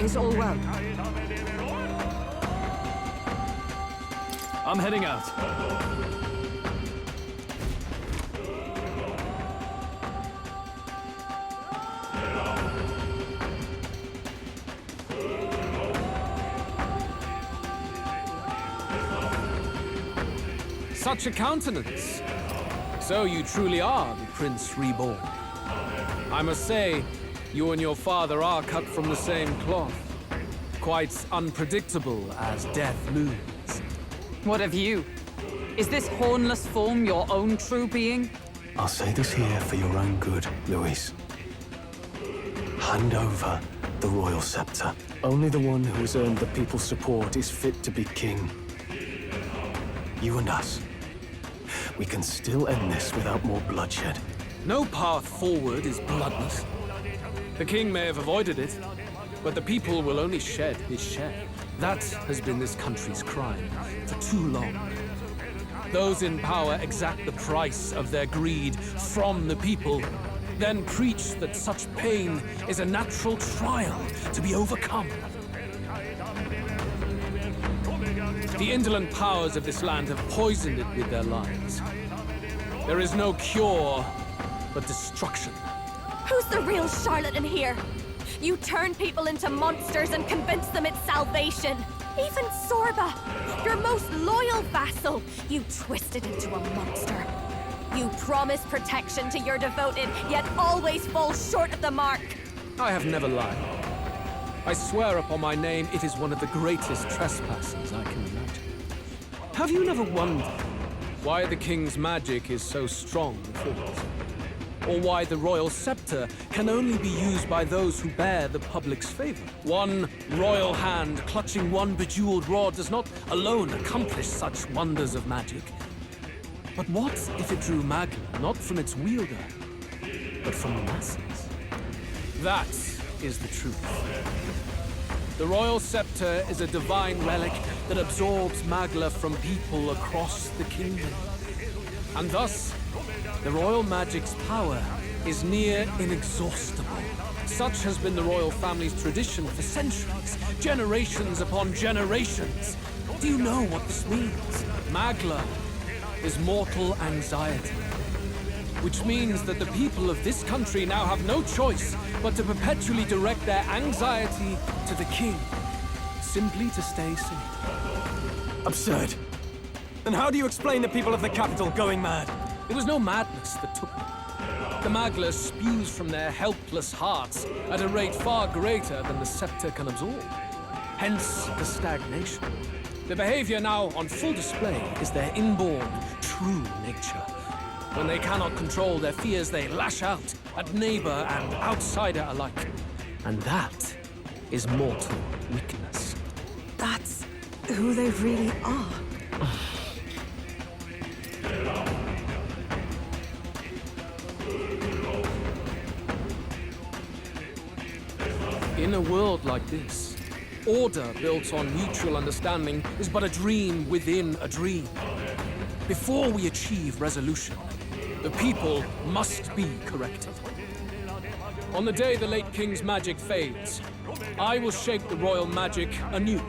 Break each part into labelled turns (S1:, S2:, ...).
S1: Is all well?
S2: I'm heading out. Such a countenance. So you truly are the Prince Reborn. I must say, you and your father are cut from the same cloth. Quite unpredictable as death looms.
S1: What of you? Is this hornless form your own true being?
S3: I'll say this here for your own good, Louise. Hand over the royal scepter. Only the one who has earned the people's support is fit to be king. You and us. We can still end this without more bloodshed.
S2: No path forward is bloodless. The king may have avoided it, but the people will only shed his share. That has been this country's crime for too long. Those in power exact the price of their greed from the people, then preach that such pain is a natural trial to be overcome. The indolent powers of this land have poisoned it with their lies. There is no cure but destruction.
S4: Who's the real charlatan here? You turn people into monsters and convince them it's salvation. Even Sorba, your most loyal vassal, you twisted into a monster. You promise protection to your devoted, yet always fall short of the mark.
S2: I have never lied. I swear upon my name, it is one of the greatest trespasses I can imagine. Have you never wondered why the king's magic is so strong with it? Or why the royal scepter can only be used by those who bear the public's favor? One royal hand clutching one bejeweled rod does not alone accomplish such wonders of magic. But what if it drew Magla not from its wielder, but from the masses? That is the truth. The royal scepter is a divine relic that absorbs Magla from people across the kingdom. And thus, the royal magic's power is near inexhaustible. Such has been the royal family's tradition for centuries, generations upon generations. Do you know what this means? Magla is mortal anxiety, which means that the people of this country now have no choice but to perpetually direct their anxiety to the king, simply to stay safe.
S3: Absurd. Then how do you explain the people of the capital going mad?
S2: It was no madness that took them. The Magla spews from their helpless hearts at a rate far greater than the scepter can absorb. Hence the stagnation. The behavior now on full display is their inborn, true nature. When they cannot control their fears, they lash out at neighbor and outsider alike. And that is mortal weakness.
S1: That's who they really are.
S2: In a world like this, order built on mutual understanding is but a dream within a dream. Before we achieve resolution, the people must be corrected. On the day the late king's magic fades, I will shape the royal magic anew.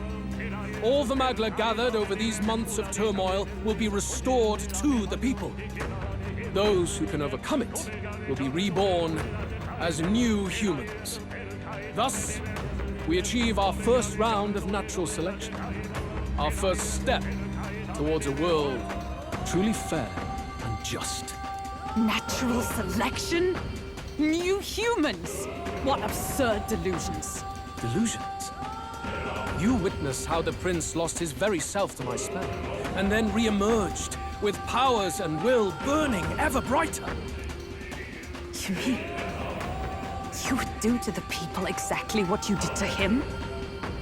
S2: All the Magla gathered over these months of turmoil will be restored to the people. Those who can overcome it will be reborn as new humans. Thus, we achieve our first round of natural selection. Our first step towards a world truly fair and just.
S1: Natural selection? New humans? What absurd delusions.
S2: Delusions? You witness how the prince lost his very self to my spell, and then re-emerged with powers and will burning ever brighter.
S1: You mean you would do to the people exactly what you did to him?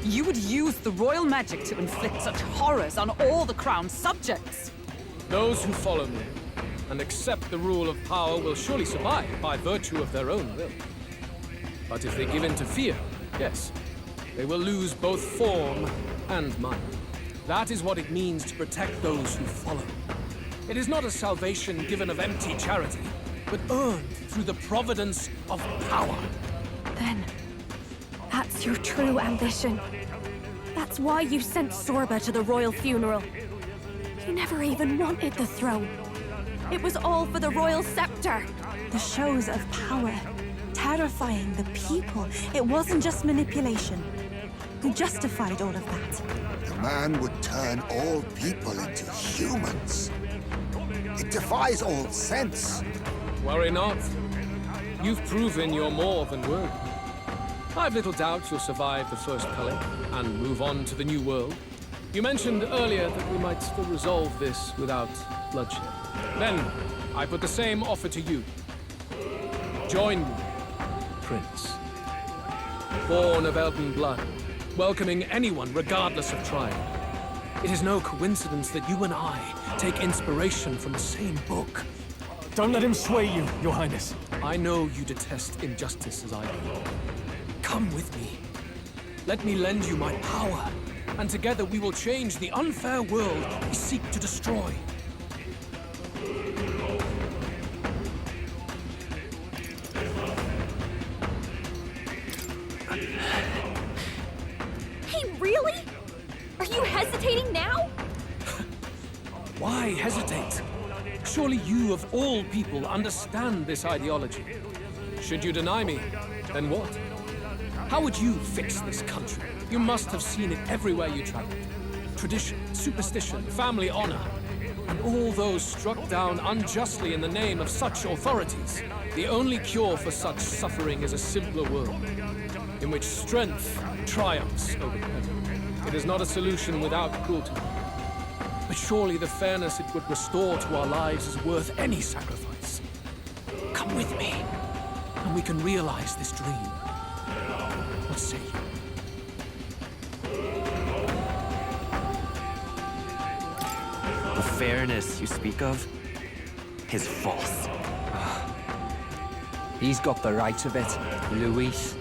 S1: You would use the royal magic to inflict such horrors on all the crown's subjects?
S2: Those who follow me and accept the rule of power will surely survive by virtue of their own will. But if they give in to fear, yes, they will lose both form and mind. That is what it means to protect those who follow. It is not a salvation given of empty charity, but earned through the providence of power.
S1: Then, that
S4: That's your true ambition. That's why you sent Sorba to the royal funeral. You never even wanted the throne. It was all for the royal scepter.
S5: The shows of power, terrifying the people. It wasn't just manipulation. Who justified all of that?
S6: The man would turn all people into humans. It defies all sense.
S2: Worry not. You've proven you're more than worthy. I've little doubt you'll survive the first culling and move on to the new world. You mentioned earlier that we might still resolve this without bloodshed. Then, I put the same offer to you. Join me, Prince. Born of elven blood, welcoming anyone regardless of tribe. It is no coincidence that you and I take inspiration from the same book.
S3: Don't let him sway you, Your Highness.
S2: I know you detest injustice as I do. Come with me. Let me lend you my power, and together we will change the unfair world we seek to destroy.
S4: Hey, really? Are you hesitating now?
S2: Why hesitate? Surely you, of all people, understand this ideology. Should you deny me, then what? How would you fix this country? You must have seen it everywhere you traveled. Tradition, superstition, family honor, and all those struck down unjustly in the name of such authorities. The only cure for such suffering is a simpler world, in which strength triumphs over evil. It is not a solution without cruelty. But surely the fairness it would restore to our lives is worth any sacrifice. Come with me, and we can realize this dream. What say you?
S7: The fairness you speak of is false. He's got the right of it, Luis.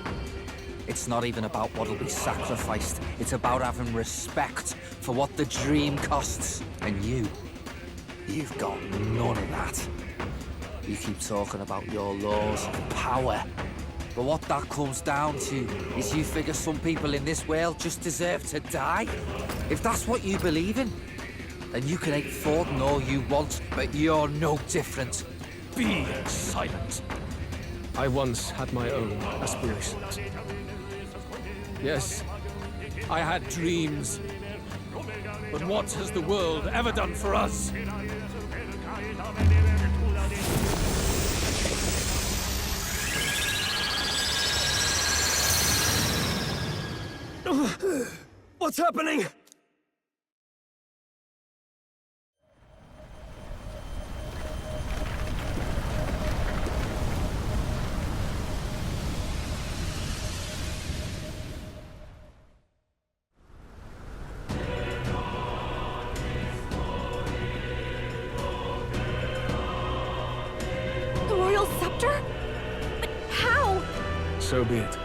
S7: It's not even about what'll be sacrificed. It's about having respect for what the dream costs. And you've got none of that. You keep talking about your laws of power. But what that comes down to is you figure some people in this world just deserve to die. If that's what you believe in, then you can hate Thornton all you want, but you're no different.
S2: Be silent. I once had my own aspirations. Yes, I had dreams. But what has the world ever done for us?
S3: What's happening?
S4: The royal scepter? But how?
S2: So be it.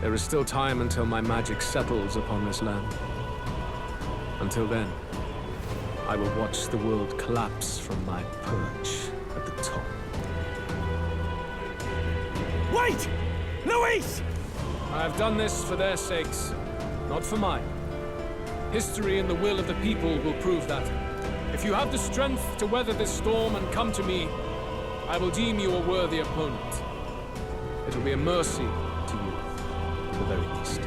S2: There is still time until my magic settles upon this land. Until then, I will watch the world collapse from my perch at the top.
S3: Wait! Luis!
S2: I have done this for their sakes, not for mine. History and the will of the people will prove that. If you have the strength to weather this storm and come to me, I will deem you a worthy opponent. It will be a mercy to you, at the very least.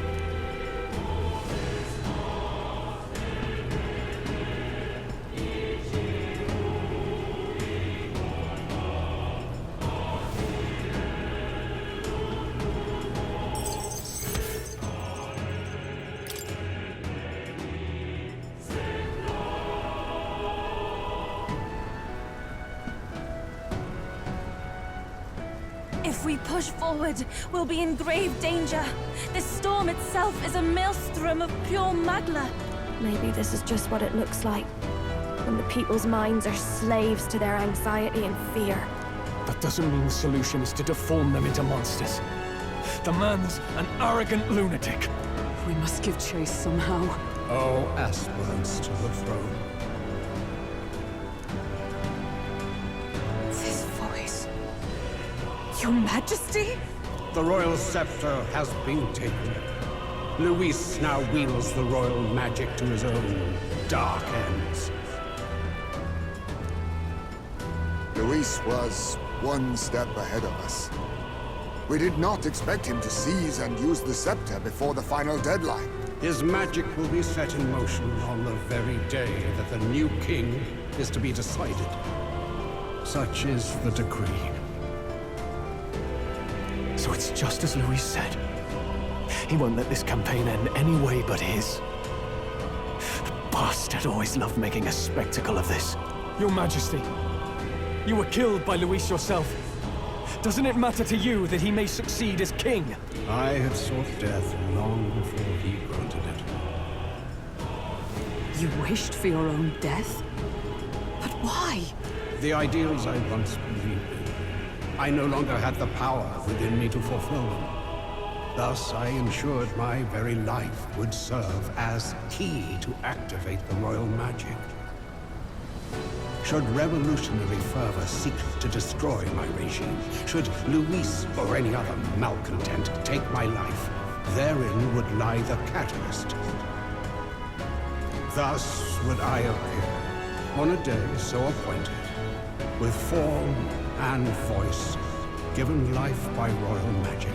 S5: If we push forward, we'll be in grave danger. This storm itself is a maelstrom of pure magla.
S4: Maybe this is just what it looks like. When the people's minds are slaves to their anxiety and fear.
S3: That doesn't mean the solution is to deform them into monsters. The man's an arrogant lunatic.
S1: We must give chase somehow.
S8: All aspirants to the throne.
S1: This voice. Your Majesty?
S8: The royal scepter has been taken. Luis now wields the royal magic to his own dark ends.
S6: Luis was one step ahead of us. We did not expect him to seize and use the scepter before the final deadline.
S8: His magic will be set in motion on the very day that the new king is to be decided. Such is the decree.
S3: So it's just as Luis said. He won't let this campaign end any way but his. The bastard always loved making a spectacle of this.
S9: Your Majesty, you were killed by Luis yourself. Doesn't it matter to you that he may succeed as king?
S8: I had sought death long before he granted it.
S1: You wished for your own death? But why?
S8: The ideals I once believed in, I no longer had the power within me to fulfill them. Thus, I ensured my very life would serve as key to activate the royal magic. Should revolutionary fervor seek to destroy my regime, should Luis or any other malcontent take my life, therein would lie the catalyst. Thus would I appear, on a day so appointed, with form and voice, given life by royal magic.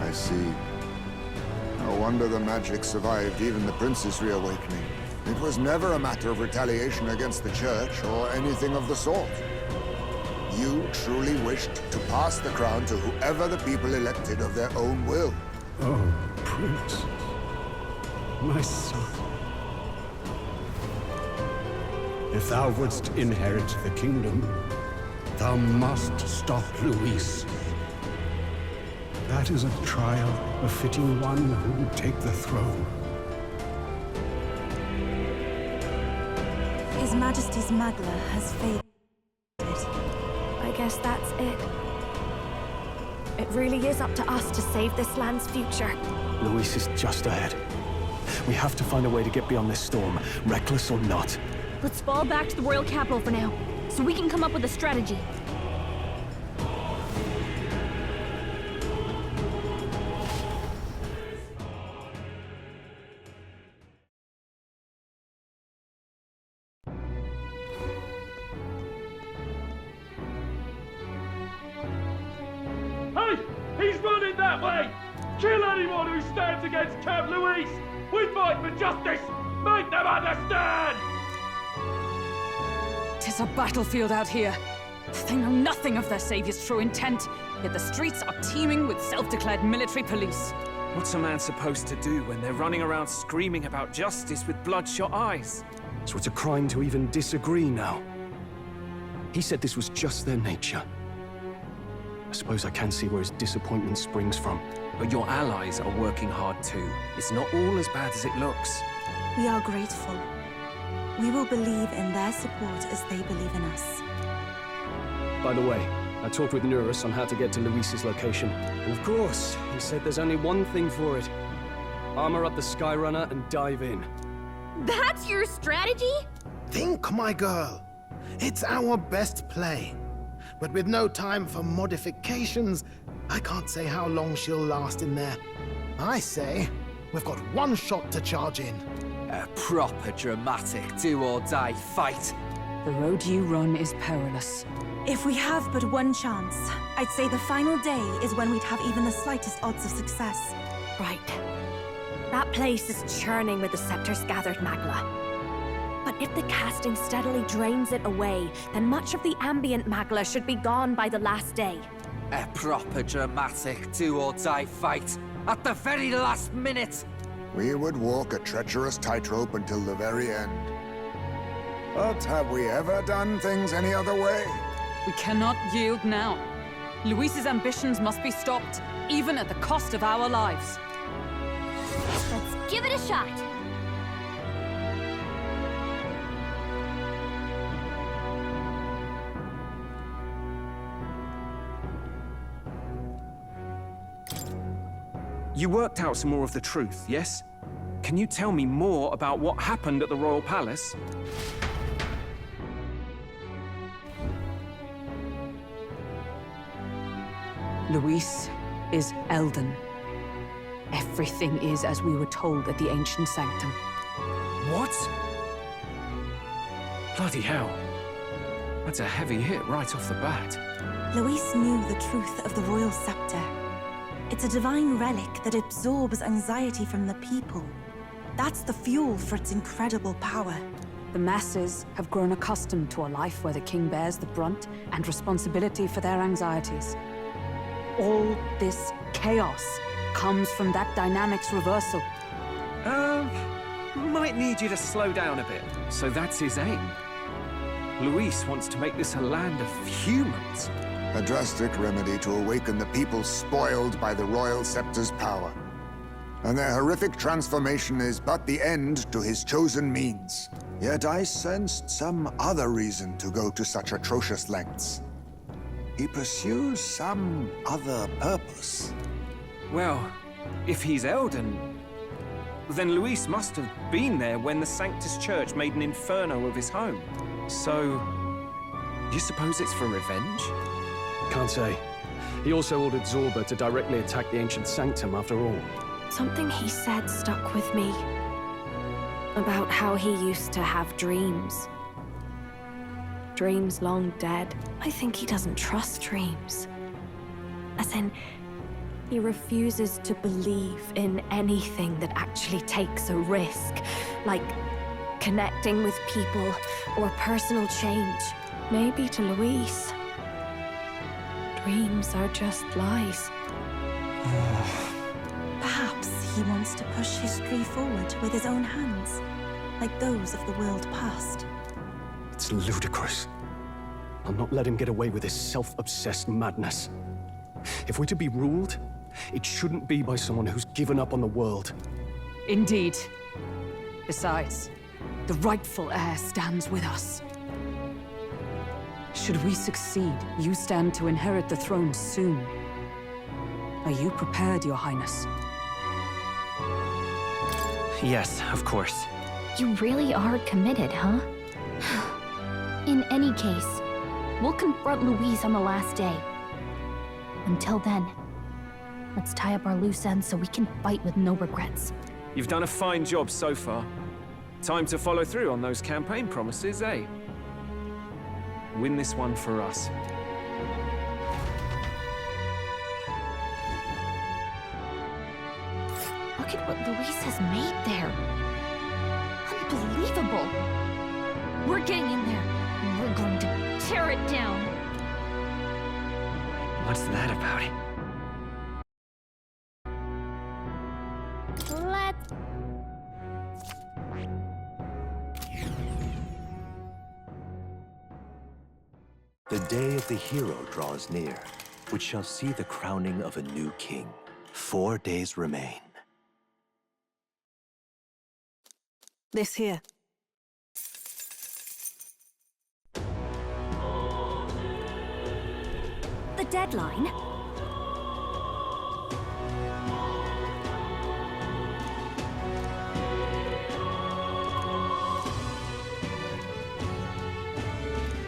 S6: I see. No wonder the magic survived even the prince's reawakening. It was never a matter of retaliation against the church or anything of the sort. You truly wished to pass the crown to whoever the people elected of their own will.
S8: Oh, Prince. My son. If thou wouldst inherit the kingdom, thou must stop Luis. That is a trial befitting one who would take the throne.
S5: His Majesty's Magla has failed.
S4: I guess that's it. It really is up to us to save this land's future.
S3: Luis is just ahead. We have to find a way to get beyond this storm, reckless or not.
S10: Let's fall back to the royal capital for now, so we can come up with a strategy.
S11: Hey! He's running that way! Kill anyone who stands against Count Luis! We fight for justice! Make them understand!
S1: 'Tis a battlefield out here. They know nothing of their savior's true intent, yet the streets are teeming with self-declared military police.
S2: What's a man supposed to do when they're running around screaming about justice with bloodshot eyes?
S3: So it's a crime to even disagree now. He said this was just their nature. I suppose I can see where his disappointment springs from.
S2: But your allies are working hard too. It's not all as bad as it looks.
S5: We are grateful. We will believe in their support as they believe in us.
S3: By the way, I talked with Nurus on how to get to Luis's location. And of course, he said there's only one thing for it. Armor up the Skyrunner and dive in.
S10: That's your strategy?
S12: Think, my girl. It's our best play. But with no time for modifications, I can't say how long she'll last in there. I say, we've got one shot to charge in.
S7: A proper dramatic do-or-die fight.
S1: The road you run is perilous.
S5: If we have but one chance, I'd say the final day is when we'd have even the slightest odds of success.
S4: Right. That place is churning with the scepter's gathered magla. But if the casting steadily drains it away, then much of the ambient magla should be gone by the last day.
S7: A proper dramatic do-or-die fight at the very last minute.
S6: We would walk a treacherous tightrope until the very end. But have we ever done things any other way?
S1: We cannot yield now. Luis's ambitions must be stopped, even at the cost of our lives.
S10: Let's give it a shot.
S2: You worked out some more of the truth, yes? Can you tell me more about what happened at the Royal Palace?
S1: Luis is Elden. Everything is as we were told at the Ancient Sanctum.
S2: What? Bloody hell. That's a heavy hit right off the bat.
S5: Luis knew the truth of the royal scepter. It's a divine relic that absorbs anxiety from the people. That's the fuel for its incredible power.
S1: The masses have grown accustomed to a life where the king bears the brunt and responsibility for their anxieties. All this chaos comes from that dynamic's reversal.
S2: Might need you to slow down a bit. So that's his aim. Luis wants to make this a land of humans.
S6: A drastic remedy to awaken the people spoiled by the royal scepter's power. And their horrific transformation is but the end to his chosen means. Yet I sensed some other reason to go to such atrocious lengths. He pursues some other purpose.
S2: Well, if he's Elden, then Luis must have been there when the Sanctus Church made an inferno of his home. So, you suppose it's for revenge?
S3: Can't say. He also ordered Zorba to directly attack the Ancient Sanctum after all.
S4: Something he said stuck with me. About how he used to have dreams. Dreams long dead. I think he doesn't trust dreams. As in, he refuses to believe in anything that actually takes a risk. Like connecting with people or personal change. Maybe to Luis, dreams are just lies.
S5: Perhaps he wants to push history forward with his own hands, like those of the world past.
S3: It's ludicrous. I'll not let him get away with his self-obsessed madness. If we're to be ruled, it shouldn't be by someone who's given up on the world.
S1: Indeed. Besides, the rightful heir stands with us. Should we succeed, you stand to inherit the throne soon. Are you prepared, Your Highness?
S9: Yes, of course.
S10: You really are committed, huh? In any case, we'll confront Luis on the last day. Until then, let's tie up our loose ends so we can fight with no regrets.
S2: You've done a fine job so far. Time to follow through on those campaign promises, eh? Win this one for us.
S10: Look at what Luis has made there. Unbelievable. We're getting in there. And we're going to tear it down.
S9: What's that about?
S10: Let's...
S13: The day of the hero draws near, which shall see the crowning of a new king. 4 days remain.
S5: This here.
S4: The deadline?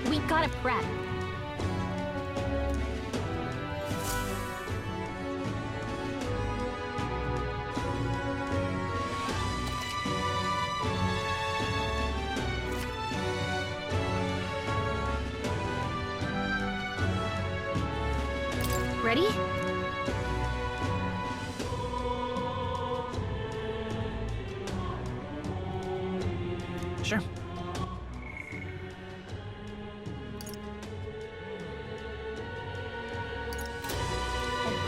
S10: We gotta prep. Ready?
S9: Sure.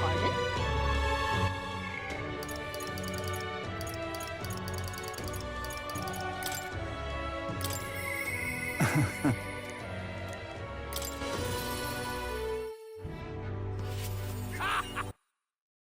S10: Pardon?